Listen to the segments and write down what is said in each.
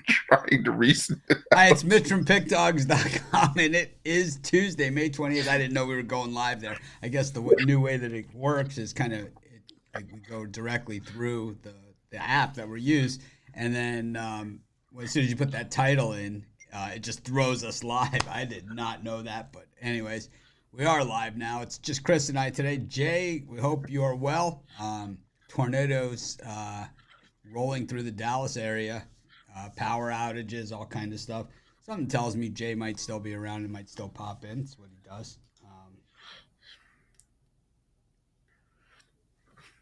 trying to reason it Hi, it's out. Mitch from PickDogs.com, and it is Tuesday, May 28th. I didn't know we were going live there. I guess the new way that it works is kind of like we go directly through the app that we use, and then as soon as you put that title in, it just throws us live. I did not know that, but anyways, we are live now. It's just Chris and I today. Jay, we hope you are well. Tornadoes rolling through the Dallas area, power outages, all kind of stuff. Something tells me Jay might still be around and might still pop in. That's what he does.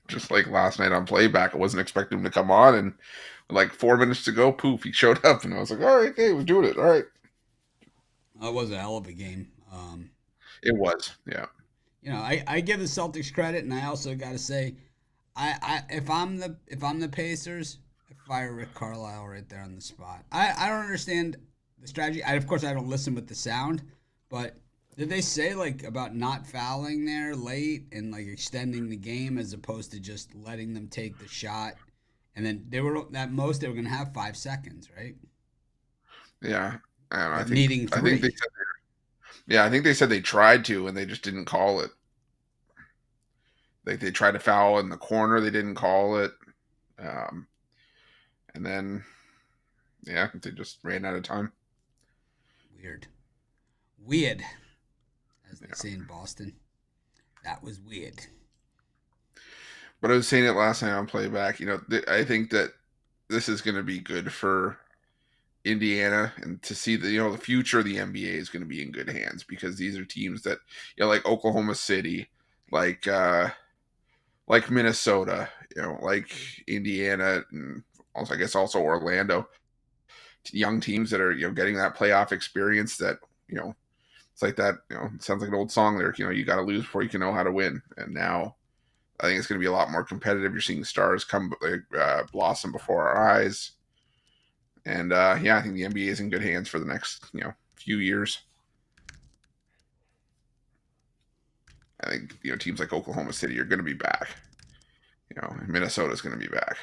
Just like last night on playback, I wasn't expecting him to come on, and with like 4 minutes to go, poof, he showed up, and I was like, all right, okay, we're doing it. All right. It was a hell of a game. It was, yeah. I give the Celtics credit, and I also got to say, if I'm the Pacers, I fire Rick Carlisle right there on the spot. I don't understand the strategy. Of course I don't listen with the sound, but did they say like about not fouling there late and like extending the game as opposed to just letting them take the shot? And then they were at most they were going to have 5 seconds, right? Yeah. And With needing I think they three. said, yeah, I think they said they tried to, and they just didn't call it. Like they tried to foul in the corner, they didn't call it. Um, and then, yeah, they just ran out of time. Weird. Weird, as they Yeah. say in Boston. That was weird. But I was saying it last night on playback. I think that this is going to be good for Indiana, and to see the future of the NBA is going to be in good hands, because these are teams that, like Oklahoma City, like like Minnesota, like Indiana, and also I guess also Orlando, young teams that are getting that playoff experience. That you know it's like that. It sounds like an old song lyric. You got to lose before you can know how to win. And now I think it's going to be a lot more competitive. You're seeing stars come blossom before our eyes. And yeah, I think the NBA is in good hands for the next few years. I think teams like Oklahoma City are going to be back. Minnesota's going to be back.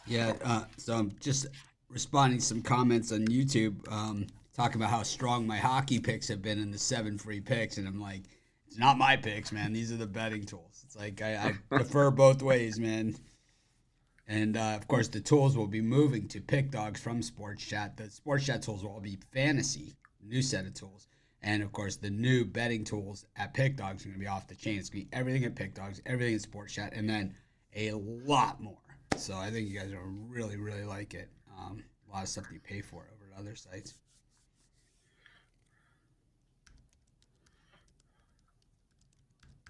Yeah, so I'm just responding to some comments on YouTube, talking about how strong my hockey picks have been in the 7 free picks, and I'm like, it's not my picks, man. These are the betting tools. It's like I defer both ways, man. And of course, the tools will be moving to Pick Dogs from Sports Chat. The Sports Chat tools will all be fantasy, new set of tools. And of course, the new betting tools at Pick Dogs are going to be off the chain. It's going to be everything at Pick Dogs, everything at Sports Chat, and then a lot more. So I think you guys are really, really like it. A lot of stuff you pay for over at other sites.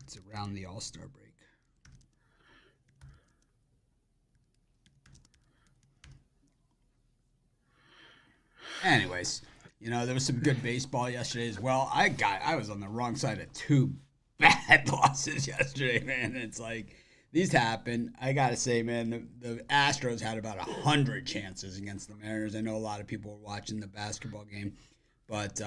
It's around the All Star break. Anyways, there was some good baseball yesterday as well. I was on the wrong side of two bad losses yesterday, man. It's like these happen. I gotta say, man, the Astros had about 100 chances against the Mariners. I know a lot of people were watching the basketball game, but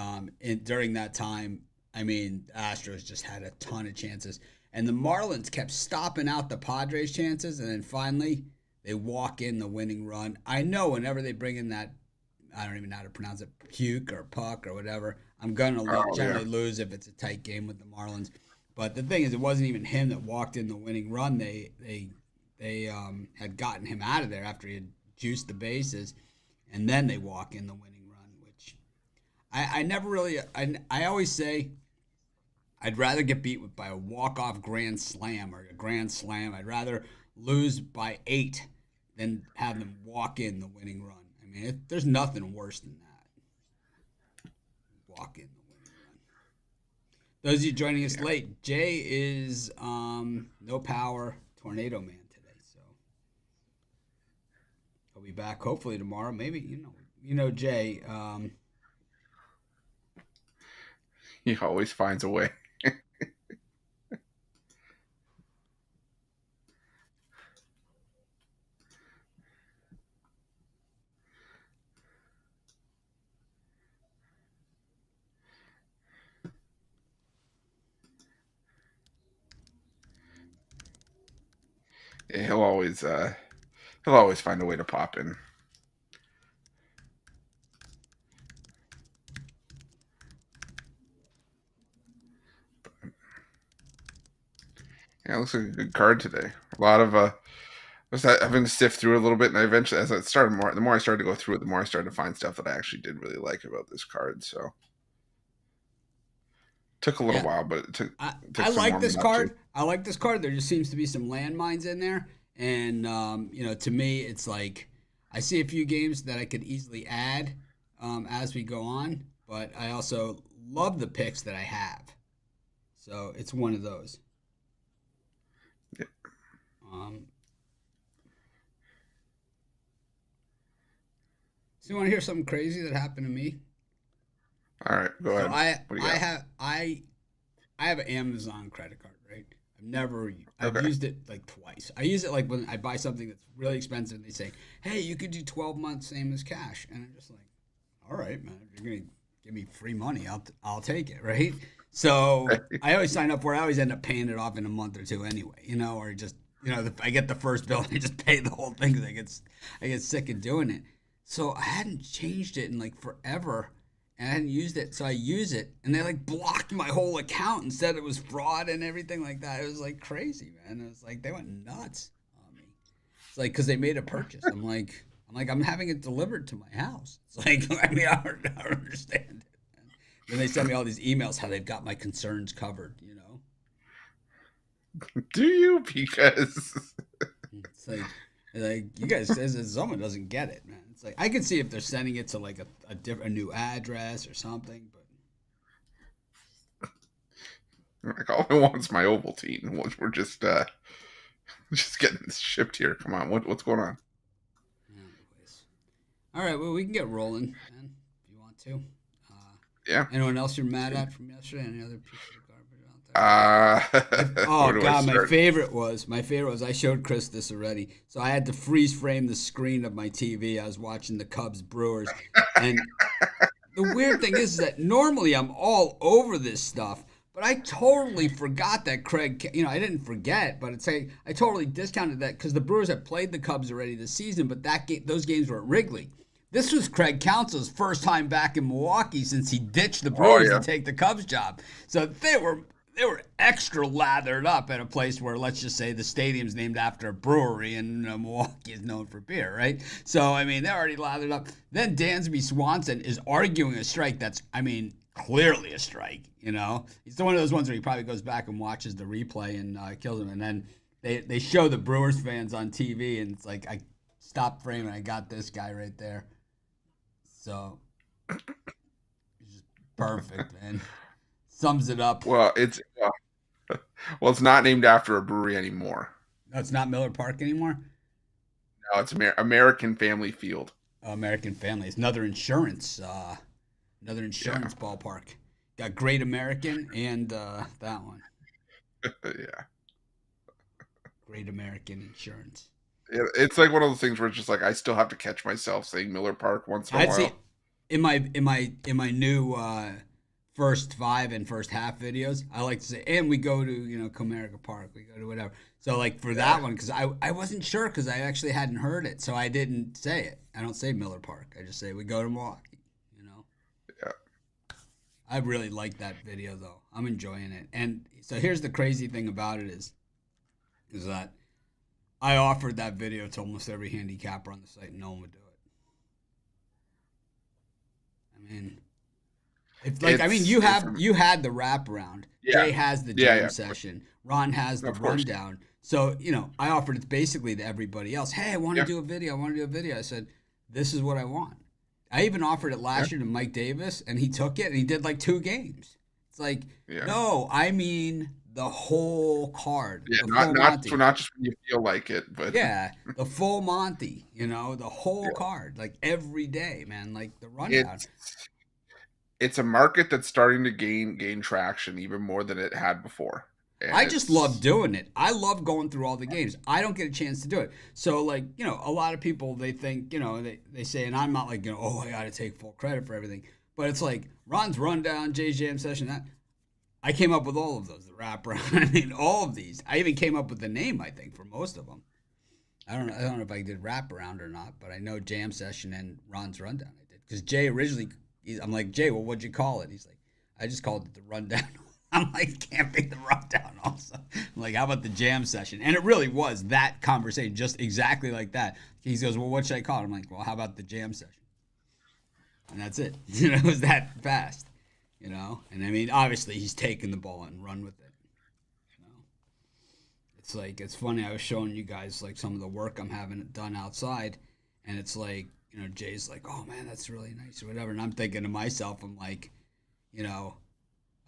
during that time, I mean, the Astros just had a ton of chances, and the Marlins kept stopping out the Padres' chances, and then finally they walk in the winning run. I know whenever they bring in that, I don't even know how to pronounce it, puke or puck or whatever. I'm gonna Oh yeah. generally lose if it's a tight game with the Marlins. But the thing is, it wasn't even him that walked in the winning run. They had gotten him out of there after he had juiced the bases, and then they walk in the winning run. Which I never really. I always say I'd rather get beat by a walk off grand slam or a grand slam. I'd rather lose by 8 than have them walk in the winning run. I mean, there's nothing worse than that. Walk in the winning run. Those of you joining us Yeah. late, Jay is no power tornado man today, so he'll be back hopefully tomorrow. Maybe Jay. He always finds a way. Yeah, he'll always He'll always find a way to pop in. Yeah, it looks like a good card today. A lot of I've been sift through it a little bit, and I eventually, as I started the more I started to go through it, the more I started to find stuff that I actually did really like about this card. So took a little Yeah, while, but it took I some like this warming up too. card. I like this card. There just seems to be some landmines in there, and to me, it's like I see a few games that I could easily add as we go on, but I also love the picks that I have. So it's one of those. Yeah. Um, so you want to hear something crazy that happened to me? All right, go So ahead. What do you I got? have I have an Amazon credit card, right? I've Okay. used it like twice. I use it like when I buy something that's really expensive and they say, "Hey, you could do 12 months same as cash." And I'm just like, "All right, man. If you're going to give me free money, I'll take it, right?" So, I always sign up for it. I always end up paying it off in a month or two anyway, or just, I get the first bill and I just pay the whole thing cuz I get sick of doing it. So, I hadn't changed it in like forever and I hadn't used it, so I use it, and they like blocked my whole account and said it was fraud and everything like that. It was like crazy, man. It was like they went nuts on me. It's like because they made a purchase. I'm having it delivered to my house. It's like I don't understand it. Man. Then they send me all these emails how they've got my concerns covered. Do you? Because It's like you guys says that someone doesn't get it, man. It's like I can see if they're sending it to like a new address or something, but like all I want's my Ovaltine. We're just getting this shipped here. Come on, what's going on? anyways. All right, well we can get rolling, man, if you want to. Uh, Yeah. Anyone else you're mad at from yesterday? Any other pieces of garbage out there? Uh, Oh where do I God, start? my favorite was I showed Chris this already. So I had to freeze frame the screen of my TV. I was watching the Cubs Brewers, and the weird thing is that normally I'm all over this stuff, but I totally forgot that Craig. I didn't forget, but I totally discounted that because the Brewers have played the Cubs already this season, but those games were at Wrigley. This was Craig Counsell's first time back in Milwaukee since he ditched the Oh Brewers to yeah. take the Cubs job. So they were extra lathered up at a place where, let's just say, the stadium's named after a brewery and Milwaukee is known for beer, right? So, they're already lathered up. Then Dansby Swanson is arguing a strike that's, clearly a strike, He's one of those ones where he probably goes back and watches the replay and kills him. And then they show the Brewers fans on TV, and it's like, I stopped framing. I got this guy right there. So, it's just perfect, man. Sums it up. Well, it's not named after a brewery anymore. No, it's not Miller Park anymore. No, it's American Family Field. American Family. It's another Yeah. insurance ballpark. Got Great American and that one, Yeah. Great American Insurance. It's like one of those things where it's just like I still have to catch myself saying Miller Park once in a I'd see while. in my new first five and first half videos. I like to say, and we go to Comerica Park. We go to whatever. So like for that Yeah. one, because I wasn't sure because I actually hadn't heard it, so I didn't say it. I don't say Miller Park. I just say we go to Milwaukee. Yeah. I really like that video though. I'm enjoying it. And so here's the crazy thing about it is that I offered that video to almost every handicapper on the site and no one would do it. I mean, it's like you It's have you had the wraparound. yeah. Jay has the Yeah, jam yeah. session. Ron has the Of course. rundown. So, I offered it basically to everybody else. Hey, I want to Yeah. do a video. I want to do a video. I said, this is what I want. I even offered it Yeah. last year to Mike Davis, and he took it, and he did like 2 games. It's like, Yeah. no, I mean the whole card, Yeah. the Not full not Monty. not just when you feel like it, but Yeah, the full Monty, the whole yeah. card, like every day, man, like the rundown. it's it's a market that's starting to gain traction even more than it had before. And I just love it's doing it. I love going through all the games. I don't get a chance to do it. So, like, a lot of people, they think, they say, and I'm not like, oh, I got to take full credit for everything. But it's like Ron's rundown, Jay's jam session, that. I came up with all of those, the wraparound. All of these. I even came up with the name, I think, for most of them. I don't know if I did wraparound or not, but I know jam session and Ron's rundown I did. Because Jay originally, I'm like, Jay, well, what'd you call it? He's like, I just called it the rundown. I'm like, can't be the rundown also. I'm like, how about the jam session? And it really was that conversation, just exactly like that. He goes, well, what should I call it? I'm like, well, how about the jam session? And that's it. It was that fast, And I mean, obviously, he's taken the ball and run with it. It's like, it's funny. I was showing you guys like some of the work I'm having done outside, and it's like, Jay's like, oh man, that's really nice or whatever. And I'm thinking to myself, I'm like,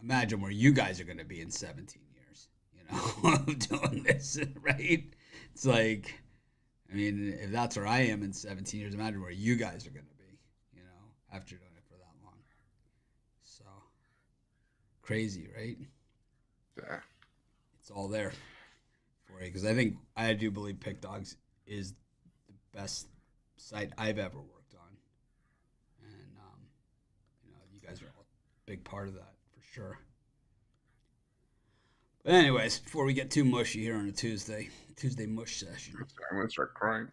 imagine where you guys are going to be in 17 years, doing this, right? It's like, I mean, if that's where I am in 17 years, imagine where you guys are going to be, after doing it for that long. So, crazy, right? Yeah. It's all there for you. Because I do believe Pick Dogs is the best site I've ever worked on. And, you guys are a big part of that. Sure. But anyways, before we get too mushy here on a Tuesday mush session. I'm going to start crying.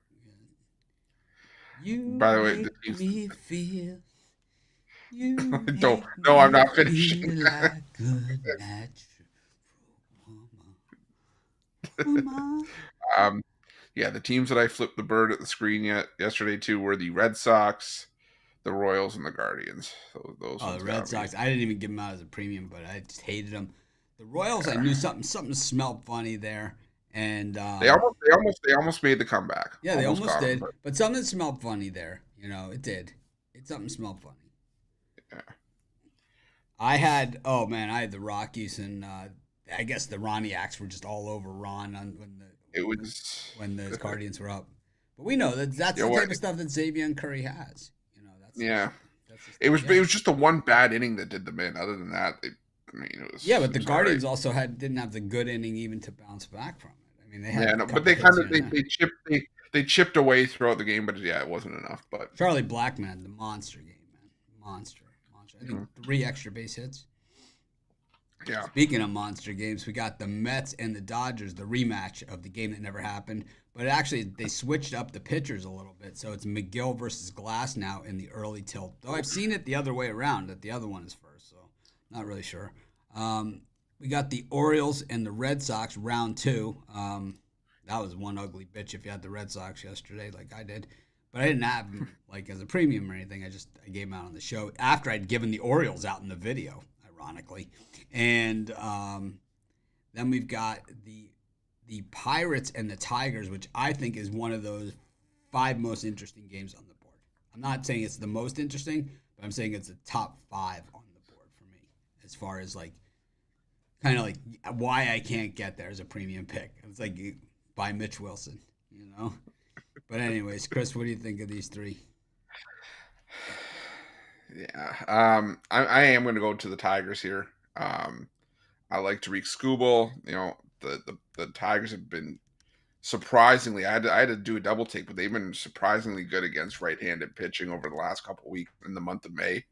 You By the way, make me feel. You don't. No, I'm not finished. Like good Yeah, the teams that I flipped the bird at the screen yesterday too were the Red Sox, the Royals, and the Guardians. Those the Red Sox. I didn't even give them out as a premium, but I just hated them. The Royals, I knew something smelled funny there, and they almost made the comeback. Yeah, they almost did, but something smelled funny there. It did. Something smelled funny. Yeah. I had the Rockies, and I guess the Roniacs were just all over Ron when the Guardians were up. But we know that's the type of stuff that Xavier and Curry has. It was just the one bad inning that did them in. Other than that, it was. Yeah, but the Guardians also didn't have the good inning even to bounce back from it. I mean, they had. But they chipped away throughout the game, but it wasn't enough. But Charlie Blackman, the monster game, man, monster. I think 3 extra base hits. Yeah. Speaking of monster games, we got the Mets and the Dodgers, the rematch of the game that never happened. But actually, they switched up the pitchers a little bit. So it's McGill versus Glass now in the early tilt. Though I've seen it the other way around, that the other one is first. So not really sure. We got the Orioles and the Red Sox, round 2. That was one ugly bitch if you had the Red Sox yesterday like I did. But I didn't have them like as a premium or anything. I gave them out on the show after I'd given the Orioles out in the video, ironically. And then we've got the Pirates and the Tigers, which I think is one of those 5 most interesting games on the board. I'm not saying it's the most interesting, but I'm saying it's the top 5 on the board for me as far as like kind of like why I can't get there as a premium pick. It's like buy Mitch Wilson, But anyways, Chris, what do you think of these 3? Yeah, I am going to go to the Tigers here. I like Tariq Skubal. The Tigers have been surprisingly. I had to do a double take, but they've been surprisingly good against right-handed pitching over the last couple of weeks in the month of May.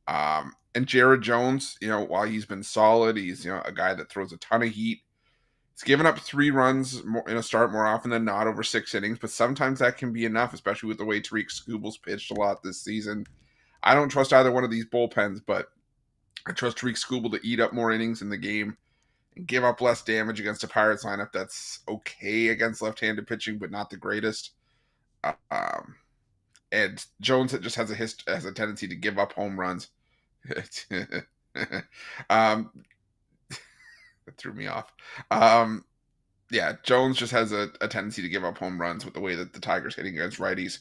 And Jared Jones, while he's been solid, he's a guy that throws a ton of heat. He's given up 3 runs in a start more often than not over 6 innings, but sometimes that can be enough, especially with the way Tariq Skubal's pitched a lot this season. I don't trust either one of these bullpens, but I trust Tariq Skubal to eat up more innings in the game and give up less damage against a Pirates lineup that's okay against left-handed pitching, but not the greatest. And Jones just has a tendency to give up home runs. That threw me off. Jones just has a tendency to give up home runs with the way that the Tigers hitting against righties.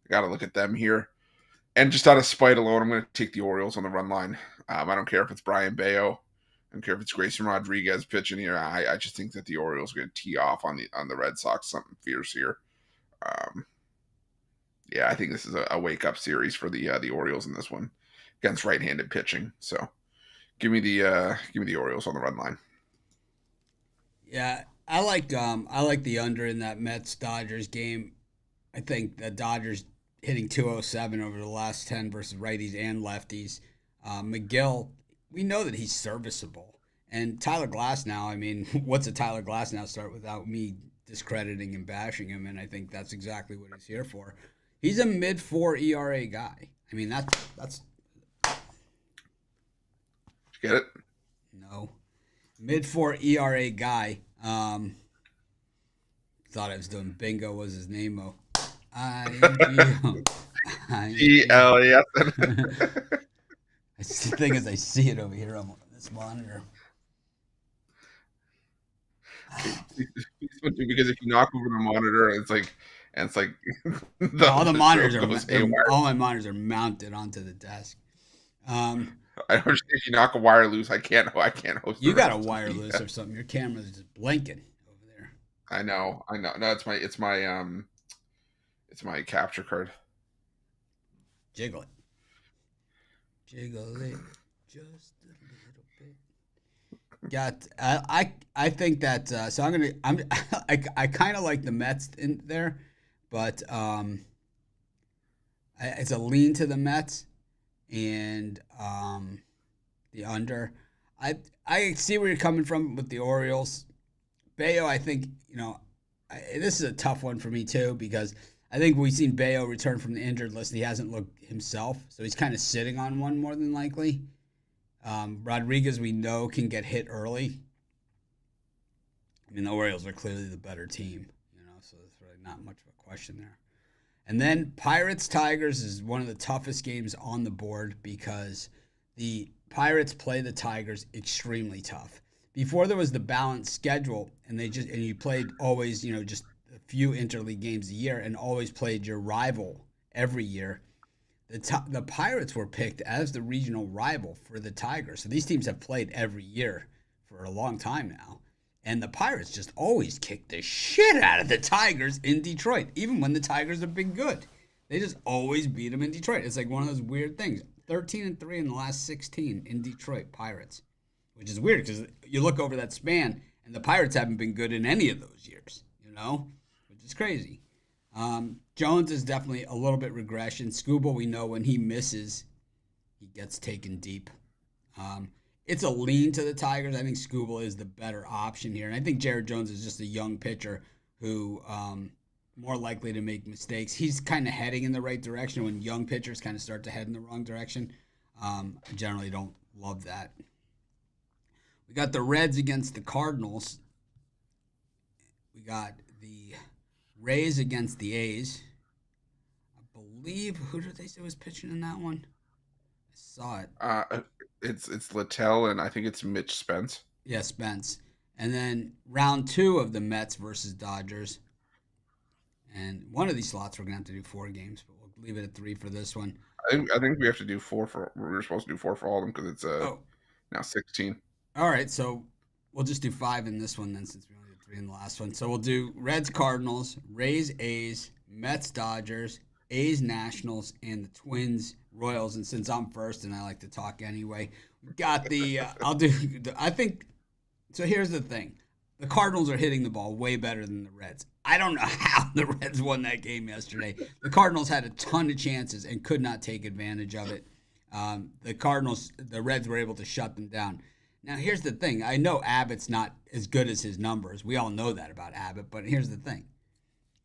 Got to look at them here. And just out of spite alone, I'm going to take the Orioles on the run line. I don't care if it's Brian Bayo. I don't care if it's Grayson Rodriguez pitching here. I just think that the Orioles are going to tee off on the Red Sox something fierce here. I think this is a wake-up series for the Orioles in this one against right-handed pitching. So give me the Orioles on the run line. Yeah, I like the under in that Mets-Dodgers game. I think the Dodgers hitting 207 over the last 10 versus righties and lefties. McGill, we know that he's serviceable. And Tyler Glasnow, I mean, what's a Tyler Glasnow start without me discrediting and bashing him, and I think that's exactly what he's here for. He's a mid-4 ERA guy. I mean, that's Get it? no mid-4 ERA guy. Thought I was doing bingo. Was his name? EL, The thing is, I see it over here on this monitor. Because if you knock over the monitor, it's like All the monitors are goes haywire. all my monitors are mounted onto the desk. I don't understand. If you knock a wire loose, I can't host. You got a wire loose or something. Your camera's just blinking over there. I know. No, it's my capture card. Jiggle it just a little bit. Got I think that so I kind of like the Mets in there, but it's a lean to the Mets and the under. I see where you're coming from with the Orioles. Bayo, I think this is a tough one for me too because I think we've seen Bayo return from the injured list. He hasn't looked himself, so he's kind of sitting on one more than likely. Rodriguez, we know, can get hit early. I mean, the Orioles are clearly the better team, so there's really not much of a question there. And then Pirates-Tigers is one of the toughest games on the board because the Pirates play the Tigers extremely tough. Before there was the balanced schedule, and you played always, just a few interleague games a year and always played your rival every year. The Pirates were picked as the regional rival for the Tigers. So these teams have played every year for a long time now. And the Pirates just always kick the shit out of the Tigers in Detroit, even when the Tigers have been good. They just always beat them in Detroit. It's like one of those weird things. 13-3 in the last 16 in Detroit, Pirates, which is weird because you look over that span and the Pirates haven't been good in any of those years, which is crazy. Jones is definitely a little bit regression. Skubal, we know when he misses, he gets taken deep. It's a lean to the Tigers. I think Skubal is the better option here. And I think Jared Jones is just a young pitcher who more likely to make mistakes. He's kind of heading in the right direction when young pitchers kind of start to head in the wrong direction. I generally don't love that. We got the Reds against the Cardinals. We got the Rays against the A's. I believe, who did they say was pitching in that one? I saw it. It's Littell and I think it's Mitch Spence. Yeah, Spence. And then round 2 of the Mets versus Dodgers. And one of these slots we're gonna have to do 4 games, but we'll leave it at 3 for this one. I think we have to do 4 for. We're supposed to do 4 for all of them because it's now 16. All right, so we'll just do 5 in this one then, since we only did 3 in the last one. So we'll do Reds-Cardinals, Rays-A's, Mets-Dodgers, A's-Nationals, and the Twins-Royals. And since I'm first and I like to talk anyway, we got so here's the thing. The Cardinals are hitting the ball way better than the Reds. I don't know how the Reds won that game yesterday. The Cardinals had a ton of chances and could not take advantage of it. The Reds were able to shut them down. Now, here's the thing. I know Abbott's not as good as his numbers. We all know that about Abbott, but here's the thing.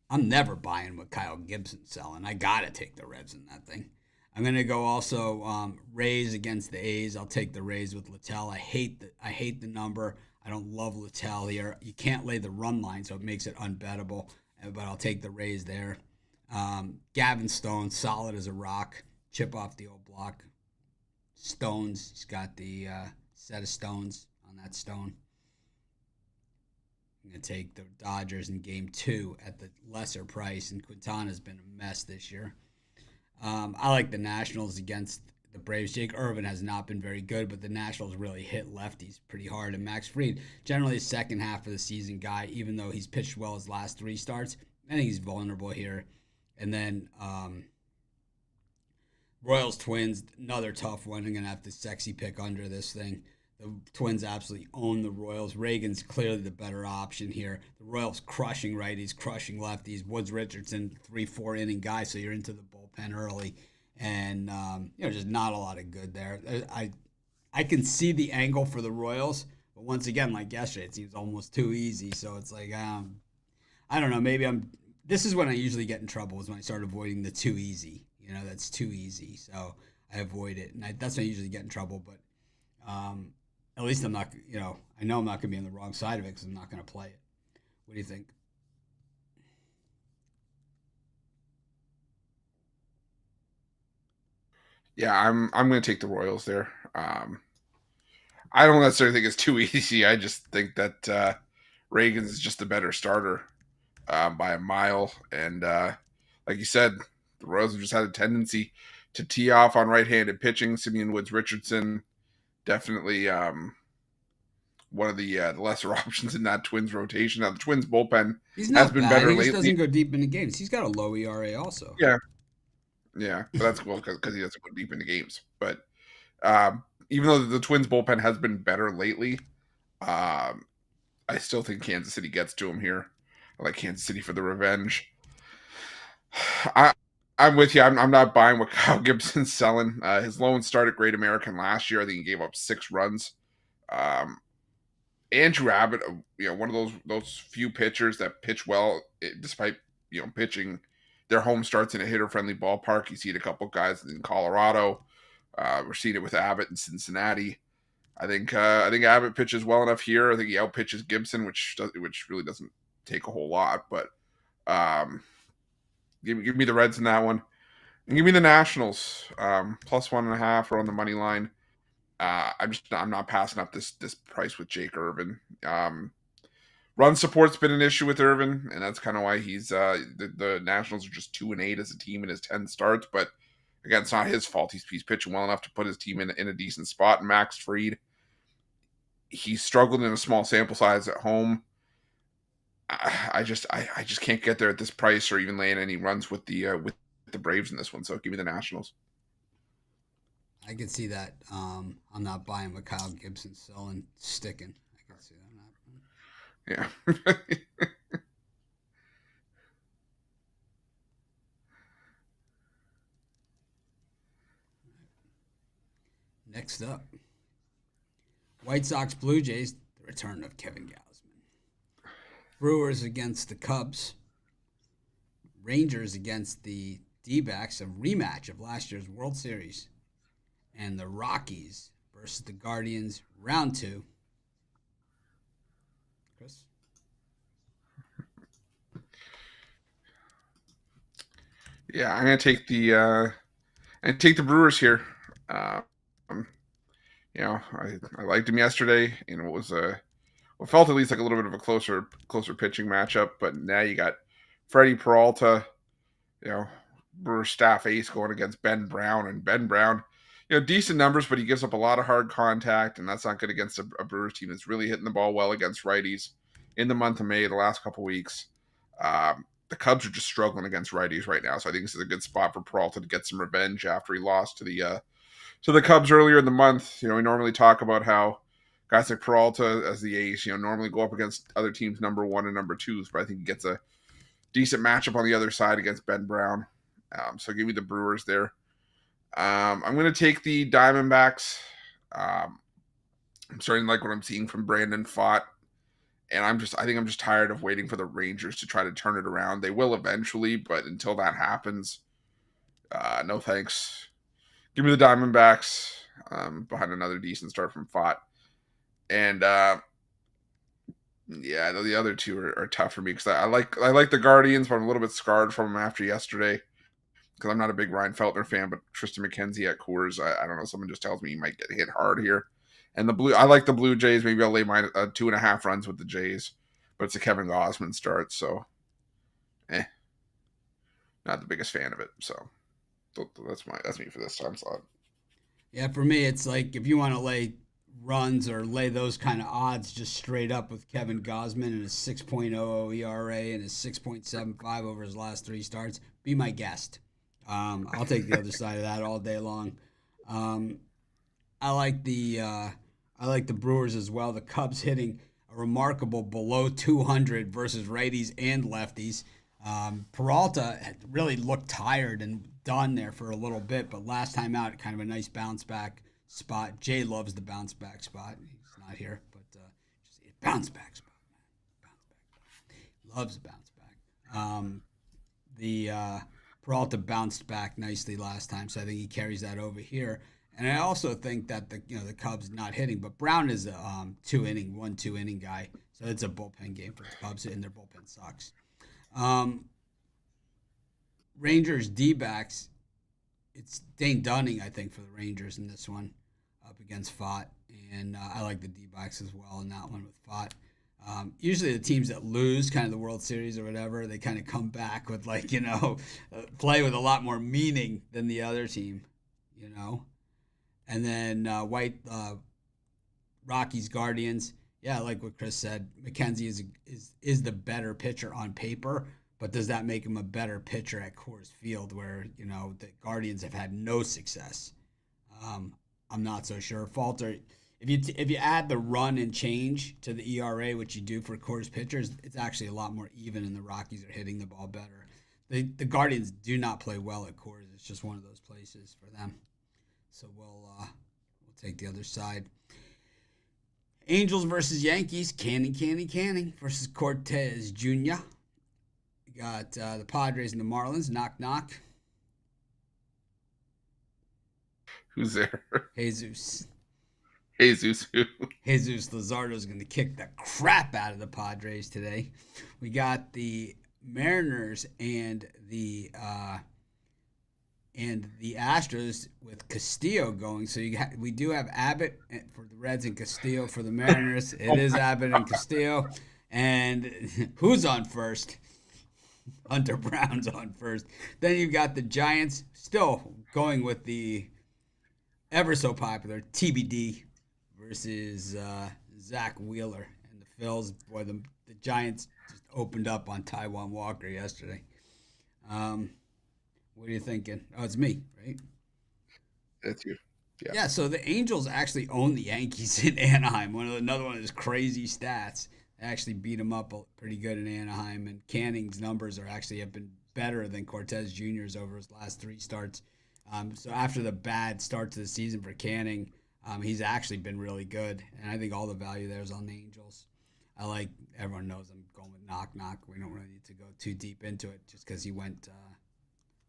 I'm never buying what Kyle Gibson's selling. I got to take the Reds in that thing. I'm going to go also Rays against the A's. I'll take the Rays with Littell. I hate the number. I don't love Littell here. You can't lay the run line, so it makes it unbettable, but I'll take the Rays there. Gavin Stone, solid as a rock. Chip off the old block. Stones, he's got the set of stones on that stone. I'm going to take the Dodgers in game 2 at the lesser price, and Quintana's been a mess this year. I like the Nationals against the Braves. Jake Irvin has not been very good, but the Nationals really hit lefties pretty hard. And Max Fried, generally a second half of the season guy, even though he's pitched well his last 3 starts. I think he's vulnerable here. And then Royals Twins, another tough one. I'm going to have to sexy pick under this thing. The Twins absolutely own the Royals. Reagan's clearly the better option here. The Royals crushing righties, crushing lefties. Woods Richardson, 3-4 inning guy, so you're into the bullpen early. And, just not a lot of good there. I can see the angle for the Royals, but once again, like yesterday, it seems almost too easy. So it's like, I don't know. Maybe I'm. This is when I usually get in trouble. Is when I start avoiding the too easy. That's too easy. So I avoid it, and that's when I usually get in trouble. But at least I'm not. I know I'm not going to be on the wrong side of it because I'm not going to play it. What do you think? Yeah, I'm going to take the Royals there. I don't necessarily think it's too easy. I just think that Reagan's is just a better starter by a mile. And like you said, the Royals have just had a tendency to tee off on right-handed pitching. Simeon Woods Richardson, definitely one of the lesser options in that Twins rotation. Now the Twins bullpen He's has not been bad. better He just lately. doesn't go deep into games. He's got a low ERA also. Yeah, yeah, but that's cool because he doesn't go deep into games. But um, even though the Twins bullpen has been better lately, um, I still think Kansas City gets to him here. I like Kansas City for the revenge. I I'm with you. I'm not buying what Kyle Gibson's selling. His lone start at Great American last year, I think he gave up 6 runs. Um, Andrew Abbott, one of those few pitchers that pitch well despite pitching their home starts in a hitter friendly ballpark. You see it a couple guys in Colorado. We're seeing it with Abbott in Cincinnati. I think Abbott pitches well enough here. I think he outpitches Gibson, which really doesn't take a whole lot. But um, give me the Reds in that one, and give me the Nationals plus 1.5 or on the money line. I'm not passing up this price with Jake Irvin. Run support's been an issue with Irvin, and that's kind of why the Nationals are just 2-8 as a team in his 10 starts. But again, it's not his fault. He's pitching well enough to put his team in a decent spot. And Max Fried, he struggled in a small sample size at home. I just can't get there at this price or even laying any runs with the Braves in this one. So give me the Nationals. I can see that. I'm not buying what Kyle Gibson's selling, sticking. I can see Yeah. that. Next up, White Sox Blue Jays, the return of Kevin Gausman. Brewers against the Cubs. Rangers against the D-backs, a rematch of last year's World Series. And the Rockies versus the Guardians, round 2. Chris? Yeah, I'm gonna take the Brewers here. Um, I liked him yesterday. It was what felt at least like a little bit of a closer pitching matchup. But now you got Freddie Peralta, you know, Brewers staff ace going against Ben Brown, and Ben Brown, decent numbers, but he gives up a lot of hard contact, and that's not good against a Brewers team that's really hitting the ball well against righties in the month of May, the last couple weeks. The Cubs are just struggling against righties right now, so I think this is a good spot for Peralta to get some revenge after he lost to the Cubs earlier in the month. We normally talk about how guys like Peralta as the ace, normally go up against other teams' number 1 and number 2s, but I think he gets a decent matchup on the other side against Ben Brown. So give me the Brewers there. I'm going to take the Diamondbacks. I'm starting to like what I'm seeing from Brandon Pfaadt, and I think I'm just tired of waiting for the Rangers to try to turn it around. They will eventually, but until that happens, no thanks. Give me the Diamondbacks behind another decent start from Pfaadt. And yeah, the other two are tough for me because I like the Guardians, but I'm a little bit scarred from them after yesterday because I'm not a big Ryan Feltner fan, but Tristan McKenzie at Coors, I don't know. Someone just tells me he might get hit hard here. And I like the Blue Jays. Maybe I'll lay my 2.5 runs with the Jays, but it's a Kevin Gausman start, so not the biggest fan of it. So that's me for this time slot. Yeah, for me, it's like if you want to lay runs or lay those kind of odds just straight up with Kevin Gausman and his 6.00 ERA and his 6.75 over his last 3 starts, be my guest. I'll take the other side of that all day long. Um, I like the Brewers as well. The Cubs hitting a remarkable below 200 versus righties and lefties. Peralta had really looked tired and done there for a little bit, but last time out, kind of a nice bounce back spot. Jay loves the bounce back spot. He's not here, but just a bounce back spot, man. Bounce back spot. Loves a bounce back. Um, the Peralta bounced back nicely last time, so I think he carries that over here. And I also think that the Cubs not hitting, but Brown is a 2 inning guy, so it's a bullpen game for the Cubs, and their bullpen sucks. Um, Rangers D-backs, it's Dane Dunning, I think, for the Rangers in this one up against Fott. And I like the D-backs as well in that one with Fott. Usually the teams that lose kind of the World Series or whatever, they kind of come back with play with a lot more meaning than the other team, you know. And then Rockies-Guardians. Yeah, like what Chris said, McKenzie is the better pitcher on paper, but does that make him a better pitcher at Coors Field, where the Guardians have had no success? I'm not so sure. Falter, if you add the run and change to the ERA, which you do for Coors pitchers, it's actually a lot more even, and the Rockies are hitting the ball better. The Guardians do not play well at Coors. It's just one of those places for them. So we'll take the other side. Angels versus Yankees. Canning versus Cortez Jr. We got the Padres and the Marlins. Knock, knock. Who's there? Jesus. Jesus who? Jesus Luzardo is going to kick the crap out of the Padres today. We got the Mariners and the Astros with Castillo going. So we do have Abbott for the Reds and Castillo for the Mariners. It is Abbott and Castillo. And who's on first? Hunter Brown's on first. Then you've got the Giants still going with the ever so popular TBD versus Zach Wheeler and the Phils. Boy, the Giants just opened up on Taijuan Walker yesterday. What are you thinking? Oh, it's me, right? That's you. Yeah. Yeah, so the Angels actually own the Yankees in Anaheim. Another one of his crazy stats. They actually beat them up pretty good in Anaheim, and Canning's numbers have been better than Cortez Jr.'s over his last 3 starts. So after the bad start to the season for Canning, he's actually been really good, and I think all the value there is on the Angels. Everyone knows I'm going with knock knock. We don't really need to go too deep into it just because he went.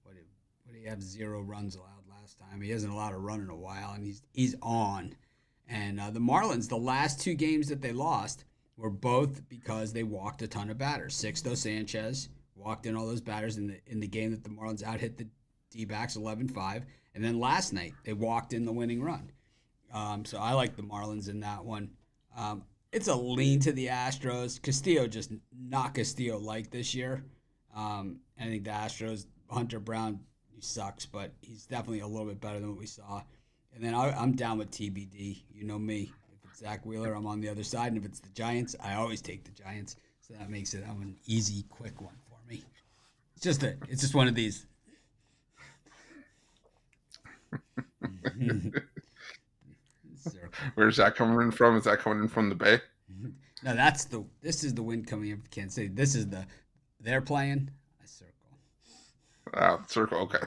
What did he have? 0 runs allowed last time. He hasn't allowed a run in a while, and he's on. And the Marlins, the last 2 games that they lost were both because they walked a ton of batters. Sixto Sanchez walked in all those batters in the game that the Marlins out-hit the D-backs 11-5. And then last night, they walked in the winning run. So I like the Marlins in that one. It's a lean to the Astros. Castillo just not Castillo-like this year. I think the Astros, Hunter Brown, he sucks, but he's definitely a little bit better than what we saw. And then I'm down with TBD. You know me. If it's Zach Wheeler, I'm on the other side. And if it's the Giants, I always take the Giants. So that makes it an easy, quick one for me. It's just one of these. Where's that coming from? Is that coming in from the Bay? No, this is the wind coming in from Kansas City. This is they're playing a circle. Circle, okay.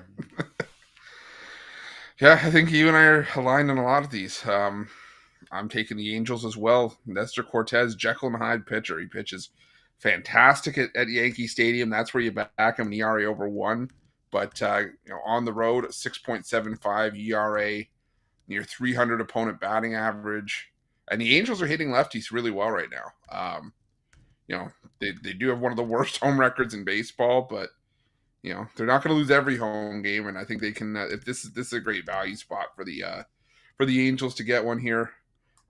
Yeah, I think you and I are aligned on a lot of these. I'm taking the Angels as well. Nestor Cortez, Jekyll and Hyde pitcher. He pitches fantastic at Yankee Stadium. That's where you back him, an ERA over 1. But on the road, 6.75 ERA, near 300 opponent batting average. And the Angels are hitting lefties really well right now. They do have one of the worst home records in baseball, but they're not going to lose every home game, and I think they can. If this is a great value spot for the Angels to get one here.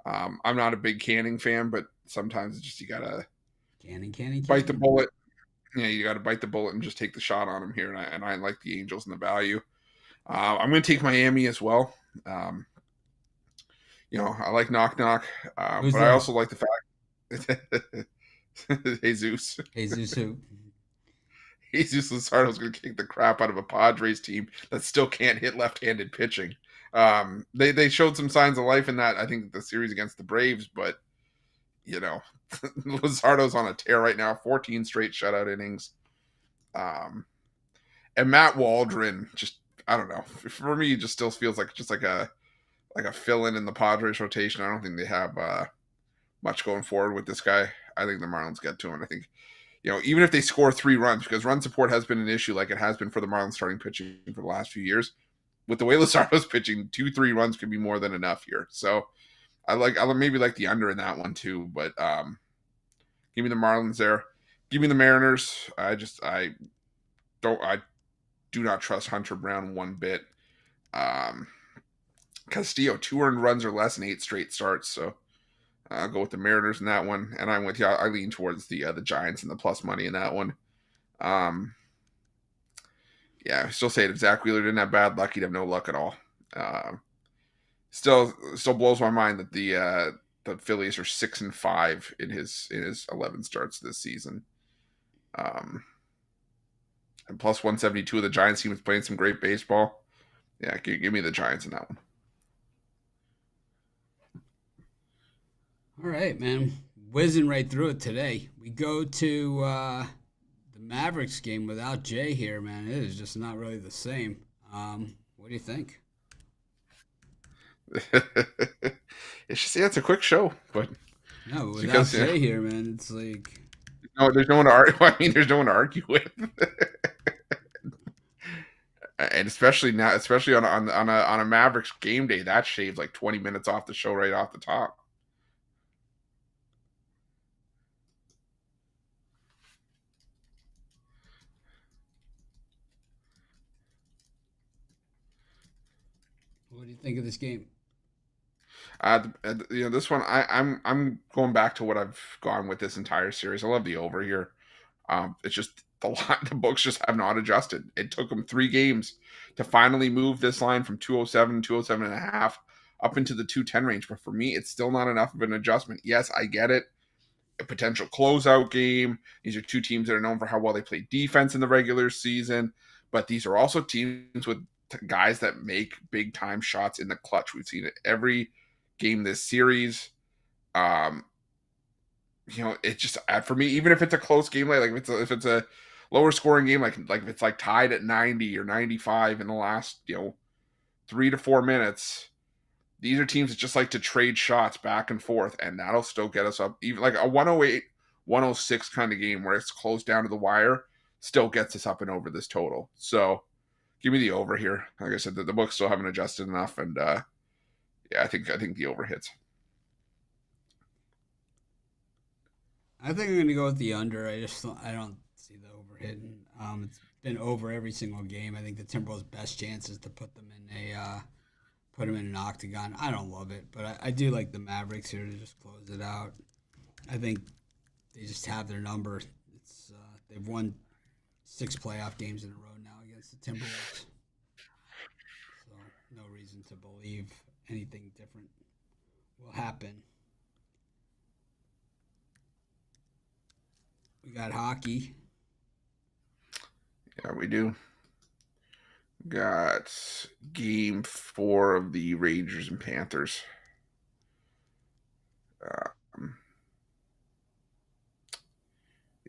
I'm not a big Canning fan, but sometimes it's just you gotta bite the bullet. Yeah, you got to bite the bullet and just take the shot on him here, and I like the Angels and the value. I'm going to take Miami as well. I like knock knock, but I also like the fact Jesus. Jesus who? Jesus Luzardo's going to kick the crap out of a Padres team that still can't hit left-handed pitching. They showed some signs of life in that, I think, the series against the Braves, but Luzardo's on a tear right now, 14 straight shutout innings. And Matt Waldron, just I don't know. For me, it just still feels like a fill-in in the Padres rotation. I don't think they have much going forward with this guy. I think the Marlins get to him. I think even if they score 3 runs, because run support has been an issue, like it has been for the Marlins starting pitching for the last few years. With the way Luzardo's pitching, 2-3 runs could be more than enough here. So I maybe like the under in that one too, but give me the Marlins there. Give me the Mariners. I do not trust Hunter Brown one bit. Um, Castillo, 2 earned runs or less in 8 straight starts. So I'll go with the Mariners in that one, and I'm with you. I lean towards the Giants and the plus money in that one. Um, yeah, I still say it. If Zach Wheeler didn't have bad luck, he'd have no luck at all. Still blows my mind that the Phillies are 6-5 in his 11 starts this season. And plus 172 of the Giants team is playing some great baseball. Yeah, give me the Giants in that one. All right, man. Whizzing right through it today. We go to the Mavericks game without Jay here, man. It is just not really the same. What do you think? It's a quick show, but No, but without Jay here, man, it's like no, there's no one to argue. I mean, there's no one to argue with, and especially now, especially on a Mavericks game day, that shaves like 20 minutes off the show right off the top. what do you think of this game? This one I'm going back to what I've gone with this entire series. I love the over here. It's just the books just have not adjusted. It took them 3 games to finally move this line from 207, 207 and a half up into the 210 range. But for me, it's still not enough of an adjustment. Yes, I get it. A potential closeout game. These are 2 teams that are known for how well they play defense in the regular season, but these are also teams with guys that make big time shots in the clutch. We've seen it every game this series. It just for me, even if it's a close game, like if it's a lower scoring game, like if it's like tied at 90 or 95 in the last 3 to 4 minutes, these are teams that just like to trade shots back and forth, and that'll still get us up. Even like a 108, 106 kind of game where it's close down to the wire still gets us up and over this total. So give me the over here. Like I said, the books still haven't adjusted enough, and I think the over hits. I think I'm gonna go with the under. I don't see the over hitting. It's been over every single game. I think the Timberwolves' best chance is to put them in an octagon. I don't love it, but I do like the Mavericks here to just close it out. I think they just have their number. They've won 6 playoff games in a row now against the Timberwolves, so no reason to believe anything different will happen. We got hockey. Yeah, we do. Got game 4 of the Rangers and Panthers.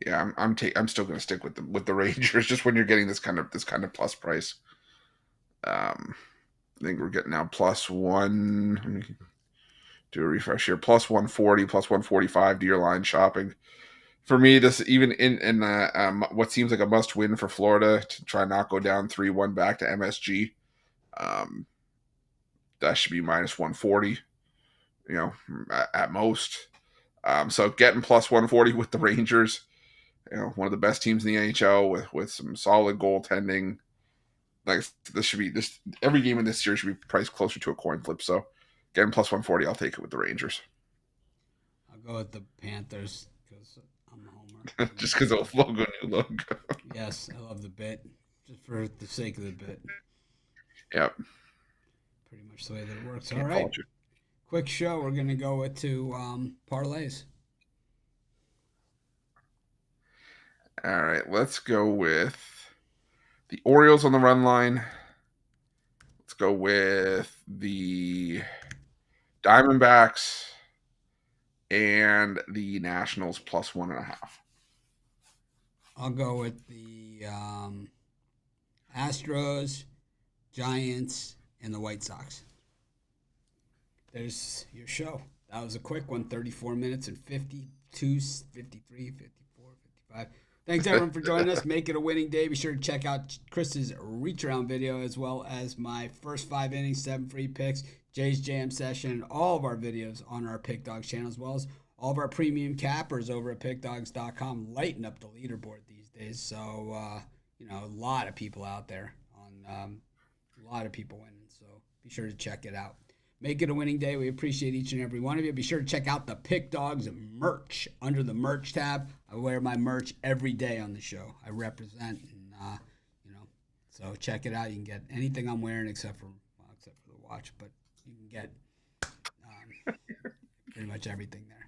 I'm still going to stick with the Rangers just when you're getting this kind of plus price. I think we're getting now +1. Let me do a refresh here. +140, +145 to your line shopping. For me, this even in what seems like a must win for Florida to try and not go down 3-1 back to MSG. That should be -140, at most. So getting +140 with the Rangers, one of the best teams in the NHL with some solid goaltending. Like this should be this every game in this series should be priced closer to a coin flip. So getting +140, I'll take it with the Rangers. I'll go with the Panthers because I'm a homer. Just because of the new logo. Yes, I love the bit. Just for the sake of the bit. Yep. Pretty much the way that it works. All right. Quick show. We're going to go to parlays. All right. Let's go with the Orioles on the run line. Let's go with the Diamondbacks and the Nationals +1.5. I'll go with the Astros, Giants, and the White Sox. There's your show. That was a quick one, 34 minutes and 52, 53, 54, 5. Thanks, everyone, for joining us. Make it a winning day. Be sure to check out Chris's reach around video as well as my first 5 innings, 7 free picks, Jay's Jam session, and all of our videos on our Pick Dogs channel, as well as all of our premium cappers over at pickdogs.com. Lighten up the leaderboard these days. So, a lot of people out there on a lot of people winning. So be sure to check it out. Make it a winning day. We appreciate each and every one of you. Be sure to check out the Pick Dogs merch under the merch tab. I wear my merch every day on the show. I represent, and so check it out. You can get anything I'm wearing except for the watch, but you can get pretty much everything there.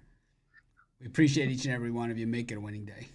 We appreciate each and every one of you. Make it a winning day.